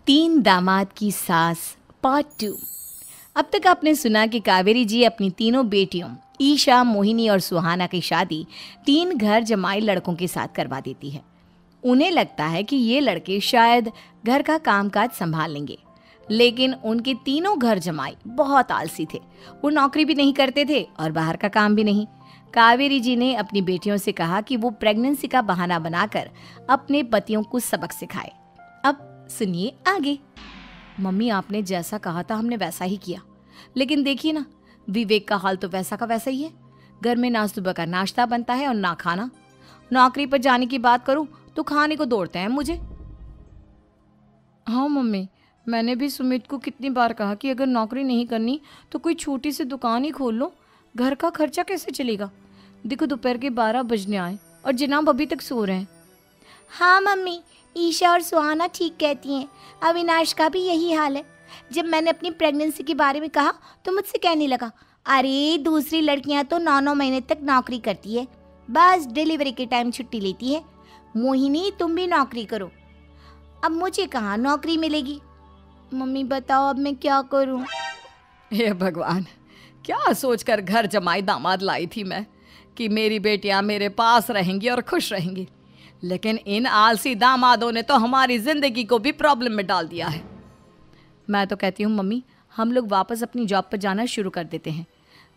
तीन दामाद की सास पार्ट 2। अब तक आपने सुना कि कावेरी जी अपनी तीनों बेटियों ईशा, मोहिनी और सुहाना की शादी तीन घर जमाई लड़कों के साथ करवा देती है। उन्हें लगता है कि ये लड़के शायद घर का कामकाज संभाल लेंगे, लेकिन उनके तीनों घर जमाई बहुत आलसी थे। वो नौकरी भी नहीं करते थे और बाहर का काम भी नहीं। कावेरी जी ने अपनी बेटियों से कहा कि वो प्रेगनेंसी का बहाना बनाकर अपने पतियों को सबक सिखाए। अब सुनिए आगे। मम्मी, आपने जैसा कहा था हमने वैसा ही किया, लेकिन देखिए ना, विवेक का हाल तो वैसा का वैसा ही है। घर में ना सुबह का नाश्ता बनता है और ना खाना। नौकरी पर जाने की बात करूं तो खाने को दौड़ते हैं मुझे। हाँ मम्मी, मैंने भी सुमित को कितनी बार कहा कि अगर नौकरी नहीं करनी तो कोई छोटी सी दुकान ही खोल लो। घर का खर्चा कैसे चलेगा? देखो दोपहर के 12 बजने आए और जनाब अभी तक सो रहे हैं। हाँ मम्मी, ईशा और सुहाना ठीक कहती हैं। अविनाश का भी यही हाल है। जब मैंने अपनी प्रेगनेंसी के बारे में कहा तो मुझसे कहने लगा, अरे दूसरी लड़कियां तो 9-9 महीने तक नौकरी करती है, बस डिलीवरी के टाइम छुट्टी लेती है। मोहिनी, तुम भी नौकरी करो। अब मुझे कहाँ नौकरी मिलेगी? मम्मी बताओ, अब मैं क्या करूँ? हे भगवान, क्या सोचकर घर जमाई दामाद लाई थी मैं कि मेरी बेटियां मेरे पास रहेंगी और खुश रहेंगी, लेकिन इन आलसी दामादों ने तो हमारी जिंदगी को भी प्रॉब्लम में डाल दिया है। मैं तो कहती हूँ मम्मी, हम लोग वापस अपनी जॉब पर जाना शुरू कर देते हैं।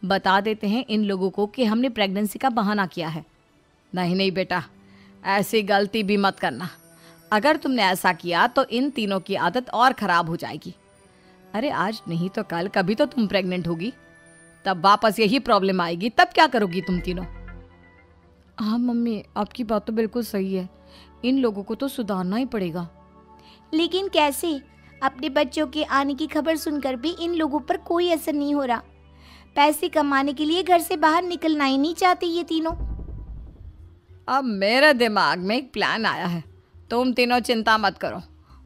बता देते हैं इन लोगों को कि हमने प्रेगनेंसी का बहाना किया है। नहीं नहीं बेटा, ऐसी गलती भी मत करना। अगर तुमने ऐसा किया तो इन तीनों की आदत और ख़राब हो जाएगी। अरे आज नहीं तो कल कभी तो तुम प्रेग्नेंट होगी, तब वापस यही प्रॉब्लम आएगी। तब क्या करोगी तुम तीनों? हाँ मम्मी, आपकी बात तो बिल्कुल सही है। इन लोगों को तो सुधारना ही पड़ेगा। लेकिन कैसे? अपने बच्चों के आने की खबर सुनकर भी इन लोगों पर कोई असर नहीं हो रहा। पैसे कमाने के लिए घर से बाहर निकलना ही नहीं चाहते ये तीनों। अब मेरे दिमाग में एक प्लान आया है। तुम तीनों चिंता मत करो,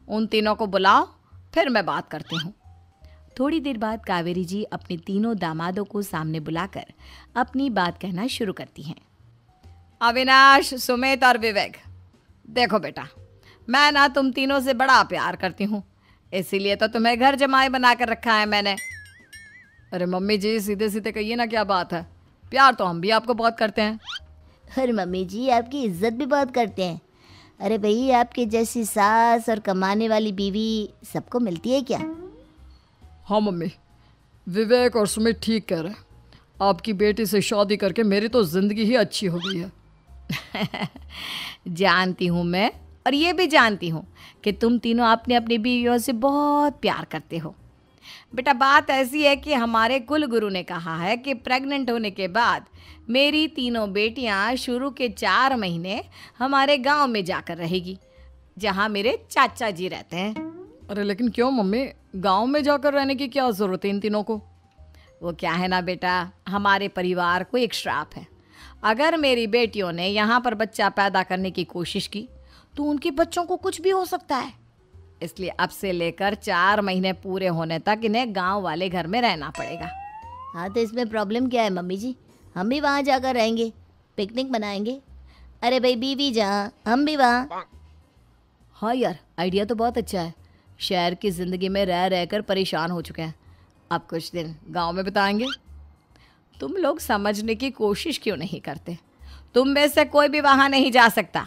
उन तीनों को बुलाओ, फिर मैं बात करती हूँ। थोड़ी देर बाद कावेरी जी अपने तीनों दामादों को सामने बुलाकर अपनी बात कहना शुरू करती हैं। अविनाश, सुमित और विवेक, देखो बेटा, मैं ना तुम तीनों से बड़ा प्यार करती हूँ, इसीलिए तो तुम्हें घर जमाई बना कर रखा है मैंने। अरे मम्मी जी, सीधे सीधे कहिए ना, क्या बात है? प्यार तो हम भी आपको बहुत करते हैं। अरे मम्मी जी, आपकी इज्जत भी बहुत करते हैं। अरे भाई, आपके जैसी सास और कमाने वाली बीवी सबको मिलती है क्या? हाँ मम्मी, विवेक और सुमित ठीक कह रहे हैं। आपकी बेटी से शादी करके मेरी तो ज़िंदगी ही अच्छी हो गई है। जानती हूँ मैं, और ये भी जानती हूँ कि तुम तीनों अपने अपनी बीवियों से बहुत प्यार करते हो। बेटा, बात ऐसी है कि हमारे कुल गुरु ने कहा है कि प्रेग्नेंट होने के बाद मेरी तीनों बेटियाँ शुरू के 4 महीने हमारे गांव में जाकर रहेगी, जहाँ मेरे चाचा जी रहते हैं। अरे लेकिन क्यों मम्मी, गांव में जाकर रहने की क्या ज़रूरत है इन तीनों को? वो क्या है ना बेटा, हमारे परिवार को एक श्राप है। अगर मेरी बेटियों ने यहाँ पर बच्चा पैदा करने की कोशिश की तो उनके बच्चों को कुछ भी हो सकता है। इसलिए अब से लेकर 4 महीने पूरे होने तक इन्हें गांव वाले घर में रहना पड़ेगा। हाँ तो इसमें प्रॉब्लम क्या है मम्मी जी? हम भी वहाँ जाकर रहेंगे, पिकनिक मनाएंगे। अरे भाई, बीवी जहाँ हम भी वहाँ। हाँ यार, आइडिया तो बहुत अच्छा है। शहर की ज़िंदगी में रह रहकर परेशान हो चुके हैं, अब कुछ दिन गांव में बिताएंगे। तुम लोग समझने की कोशिश क्यों नहीं करते? तुम में से कोई भी वहाँ नहीं जा सकता,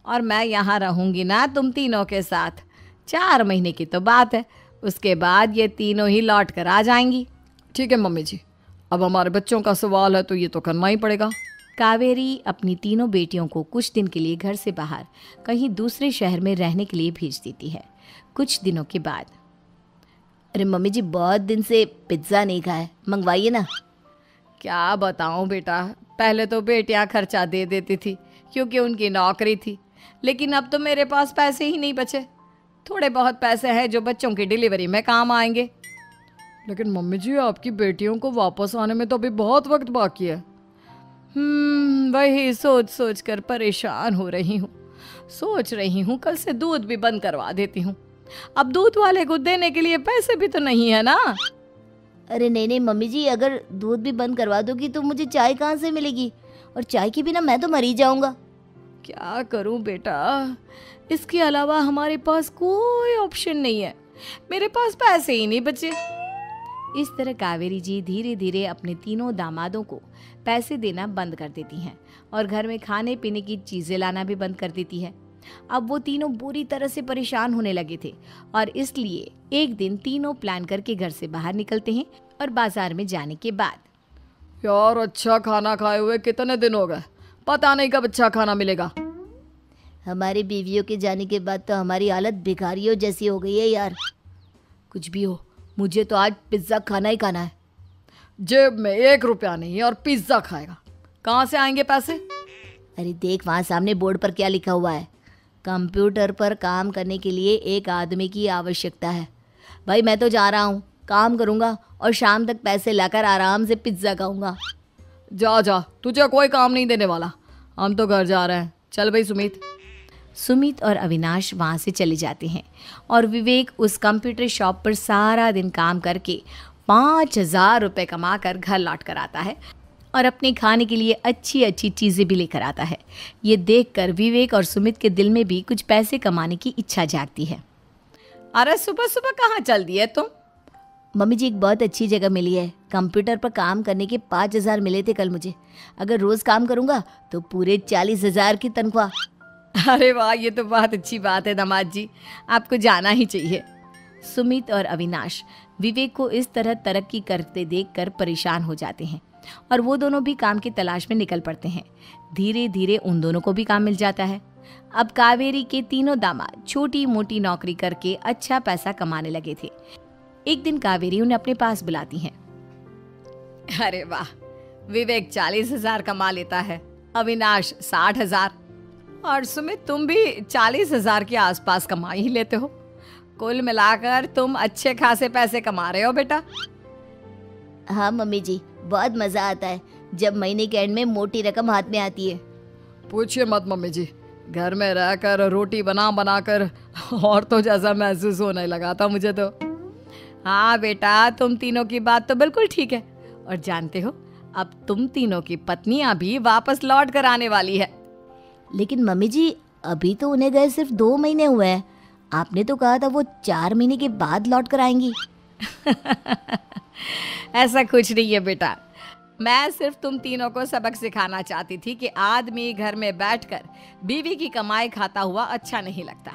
और मैं यहाँ रहूँगी ना तुम तीनों के साथ। 4 महीने की तो बात है, उसके बाद ये तीनों ही लौट कर आ जाएंगी। ठीक है मम्मी जी, अब हमारे बच्चों का सवाल है तो ये तो करना ही पड़ेगा। कावेरी अपनी तीनों बेटियों को कुछ दिन के लिए घर से बाहर कहीं दूसरे शहर में रहने के लिए भेज देती है। कुछ दिनों के बाद, अरे मम्मी जी, बहुत दिन से पिज्ज़ा नहीं खाया, मंगवाइए ना। क्या बताऊं बेटा, पहले तो बेटियां खर्चा दे देती थी क्योंकि उनकी नौकरी थी, लेकिन अब तो मेरे पास पैसे ही नहीं बचे। थोड़े बहुत पैसे हैं जो बच्चों की डिलीवरी में काम आएंगे। लेकिन मम्मी जी, आपकी बेटियों को वापस आने में तो अभी बहुत वक्त बाकी है। वही सोच सोच कर परेशान हो रही हूँ। सोच रही हूँ कल से दूध भी बंद करवा देती हूँ। अब दूध वाले को देने के लिए पैसे भी तो नहीं है ना। अरे नहीं नहीं मम्मी जी, अगर दूध भी बंद करवा दोगी तो मुझे चाय कहाँ से मिलेगी? और चाय के बिना मैं तो मर ही जाऊंगा। क्या करूं बेटा, इसके अलावा हमारे पास कोई ऑप्शन नहीं है, मेरे पास पैसे ही नहीं बचे। इस तरह कावेरी जी धीरे धीरे अपने तीनों दामादों को पैसे देना बंद कर देती हैं और घर में खाने पीने की चीजें लाना भी बंद कर देती है। अब वो तीनों बुरी तरह से परेशान होने लगे थे और इसलिए एक दिन तीनों प्लान करके घर से बाहर निकलते हैं और बाजार में जाने के बाद यार अच्छा खाना खाए हुए कितने दिन हो गए, पता नहीं कब अच्छा खाना मिलेगा। हमारी बीवियों के जाने के बाद तो हमारी हालत भिखारियों जैसी हो गई है यार। कुछ भी हो, मुझे तो आज पिज्ज़ा खाना ही खाना है। जेब में 1 रुपया नहीं है और पिज्ज़ा खाएगा, कहाँ से आएंगे पैसे? अरे देख वहाँ सामने बोर्ड पर क्या लिखा हुआ है, कंप्यूटर पर काम करने के लिए एक आदमी की आवश्यकता है। भाई मैं तो जा रहा हूँ, काम करूँगा और शाम तक पैसे लाकर आराम से पिज्ज़ा खाऊंगा। जा जा, तुझे कोई काम नहीं देने वाला, हम तो घर जा रहे हैं। चल भाई सुमित। सुमित और अविनाश वहाँ से चले जाते हैं और विवेक उस कंप्यूटर शॉप पर सारा दिन काम करके 5,000 रुपये कमा कर घर लौट कर आता है और अपने खाने के लिए अच्छी अच्छी चीज़ें भी लेकर आता है। ये देखकर विवेक और सुमित के दिल में भी कुछ पैसे कमाने की इच्छा जागती है। अरे सुबह सुबह कहाँ चल दिए तुम? मम्मी जी एक बहुत अच्छी जगह मिली है, कंप्यूटर पर काम करने के 5,000 मिले थे कल मुझे। अगर रोज़ काम करूँगा तो पूरे 40,000 की तनख्वाह। अरे वाह, ये तो बहुत अच्छी बात है दामाद जी, आपको जाना ही चाहिए। सुमित और अविनाश विवेक को इस तरह तरक्की करते देखकर परेशान हो जाते हैं और वो दोनों भी काम की तलाश में निकल पड़ते हैं। धीरे धीरे उन दोनों को भी काम मिल जाता है। अब कावेरी के तीनों दामाद छोटी मोटी नौकरी करके अच्छा पैसा कमाने लगे थे। एक दिन कावेरी उन्हें अपने पास बुलाती हैं। अरे वाह, विवेक 40,000 कमा लेता है, अविनाश 60,000 और सुमित तुम भी 40,000 के आसपास कमा ही लेते हो। कुल मिलाकर तुम अच्छे खासे पैसे कमा रहे हो बेटा। हाँ मम्मी जी, बहुत मज़ा आता है जब महीने के एंड में मोटी रकम हाथ में आती है। पूछिए मत मम्मी जी, घर में रहकर रोटी बना बना कर और तो जैसा महसूस होने लगा था मुझे तो। हाँ बेटा, तुम तीनों की बात तो बिल्कुल ठीक है और जानते हो अब तुम तीनों की पत्नियां भी वापस लौट कर आने वाली है। लेकिन मम्मी जी अभी तो उन्हें गए सिर्फ 2 महीने हुए हैं, आपने तो कहा था वो 4 महीने के बाद लौट कर आएंगी। ऐसा कुछ नहीं है बेटा, मैं सिर्फ तुम तीनों को सबक सिखाना चाहती थी कि आदमी घर में बैठकर बीवी की कमाई खाता हुआ अच्छा नहीं लगता।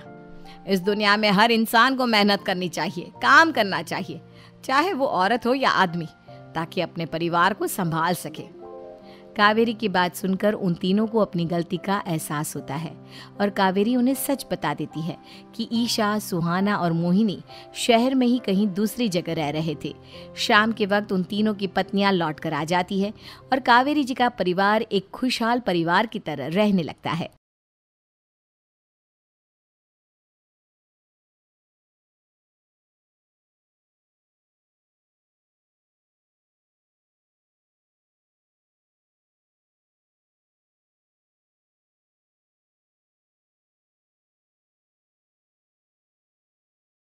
इस दुनिया में हर इंसान को मेहनत करनी चाहिए, काम करना चाहिए, चाहे वो औरत हो या आदमी, ताकि अपने परिवार को संभाल सके। कावेरी की बात सुनकर उन तीनों को अपनी गलती का एहसास होता है और कावेरी उन्हें सच बता देती है कि ईशा, सुहाना और मोहिनी शहर में ही कहीं दूसरी जगह रह रहे थे। शाम के वक्त उन तीनों की पत्नियां लौट कर आ जाती है और कावेरी जी का परिवार एक खुशहाल परिवार की तरह रहने लगता है।